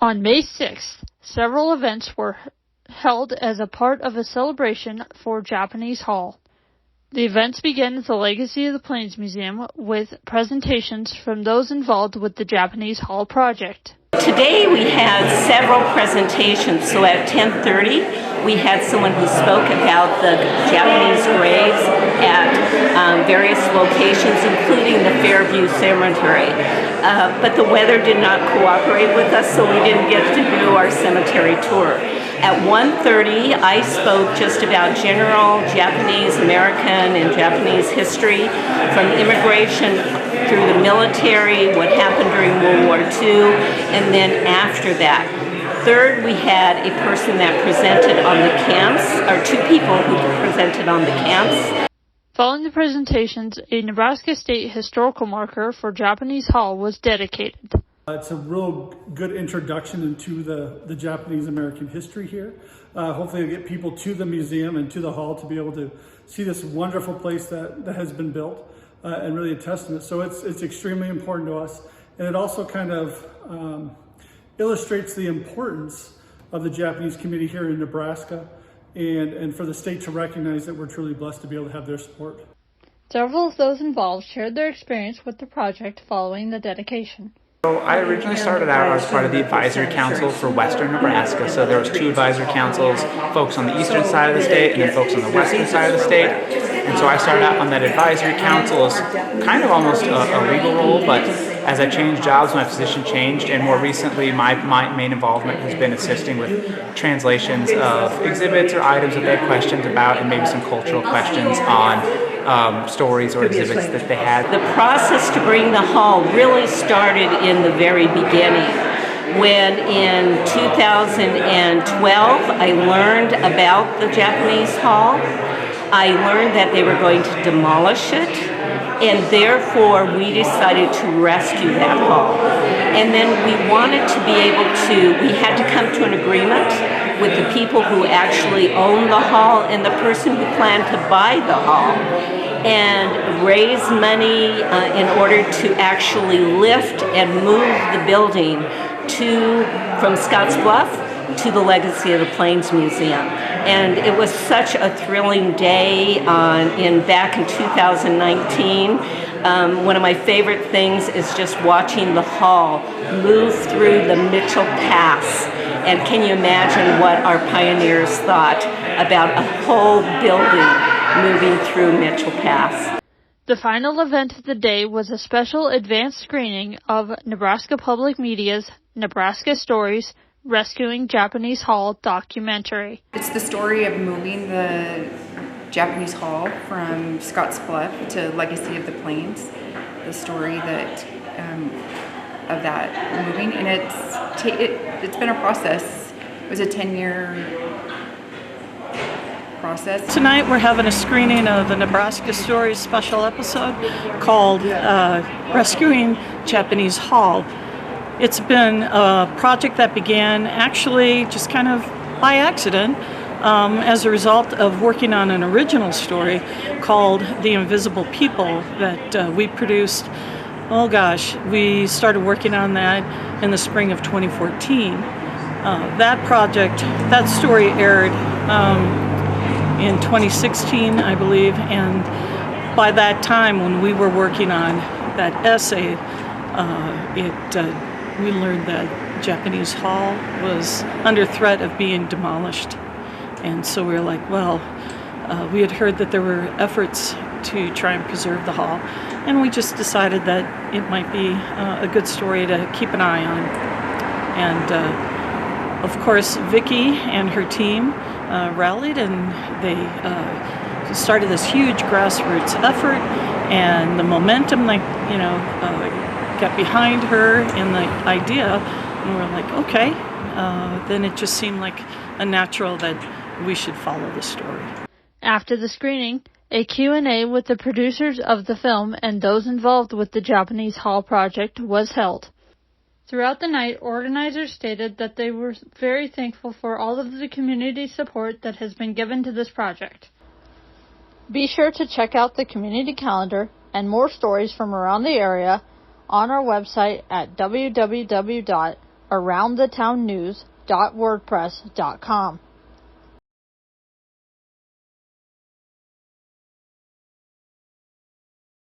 On May 6th, several events were held as a part of a celebration for Japanese Hall. The events began at the Legacy of the Plains Museum with presentations from those involved with the Japanese Hall project. Today we had several presentations, so at 10:30 we had someone who spoke about the Japanese graves at various locations, including the Fairview Cemetery. But the weather did not cooperate with us, so we didn't get to do our cemetery tour. At 1:30 I spoke just about general Japanese American and Japanese history, from immigration through the military, what happened during World War II, and then after that. Third, we had a person that presented on the camps, or two people who presented on the camps. Following the presentations, a Nebraska State historical marker for Japanese Hall was dedicated. It's a real good introduction into the Japanese American history here. Hopefully it'll get people to the museum and to the hall to be able to see this wonderful place that has been built. And really a testament. So it's extremely important to us. And it also kind of illustrates the importance of the Japanese community here in Nebraska, and for the state to recognize that we're truly blessed to be able to have their support. Several of those involved shared their experience with the project following the dedication. So I originally started out as part of the advisory council for Western Nebraska. So there was two advisory councils, folks on the eastern side of the state and then folks on the western side of the state. And so I started out on that advisory council as kind of almost a legal role, but as I changed jobs, my position changed, and more recently my main involvement has been assisting with translations of exhibits or items that they had questions about, and maybe some cultural questions on stories or exhibits that they had. The process to bring the hall really started in the very beginning, when in 2012 I learned about the Japanese Hall. I learned that they were going to demolish it, and therefore we decided to rescue that hall. And then we wanted to be able to, we had to come to an agreement with the people who actually own the hall and the person who planned to buy the hall, and raise money in order to actually lift and move the building from Scottsbluff to the Legacy of the Plains Museum. And it was such a thrilling day back in 2019. One of my favorite things is just watching the hall move through the Mitchell Pass. And can you imagine what our pioneers thought about a whole building moving through Mitchell Pass? The final event of the day was a special advanced screening of Nebraska Public Media's Nebraska Stories, Rescuing Japanese Hall documentary. It's the story of moving the Japanese Hall from Scottsbluff to Legacy of the Plains. The story that of that moving, and it's been a process. It was a 10-year process. Tonight we're having a screening of the Nebraska Stories special episode called Rescuing Japanese Hall. It's been a project that began actually just kind of by accident as a result of working on an original story called The Invisible People that we produced. Oh gosh, we started working on that in the spring of 2014. That project, that story aired in 2016, I believe, and by that time when we were working on that essay, we learned that Japanese Hall was under threat of being demolished. And so we were like, well, we had heard that there were efforts to try and preserve the hall, and we just decided that it might be a good story to keep an eye on. And of course, Vicki and her team rallied, and they started this huge grassroots effort, and the momentum, got behind her and the idea, and we're like, okay, then it just seemed like a natural that we should follow the story. After the screening, a Q&A with the producers of the film and those involved with the Japanese Hall project was held. Throughout the night, organizers stated that they were very thankful for all of the community support that has been given to this project. Be sure to check out the community calendar and more stories from around the area on our website at www.arcadia.org. aroundthetownnews.wordpress.com.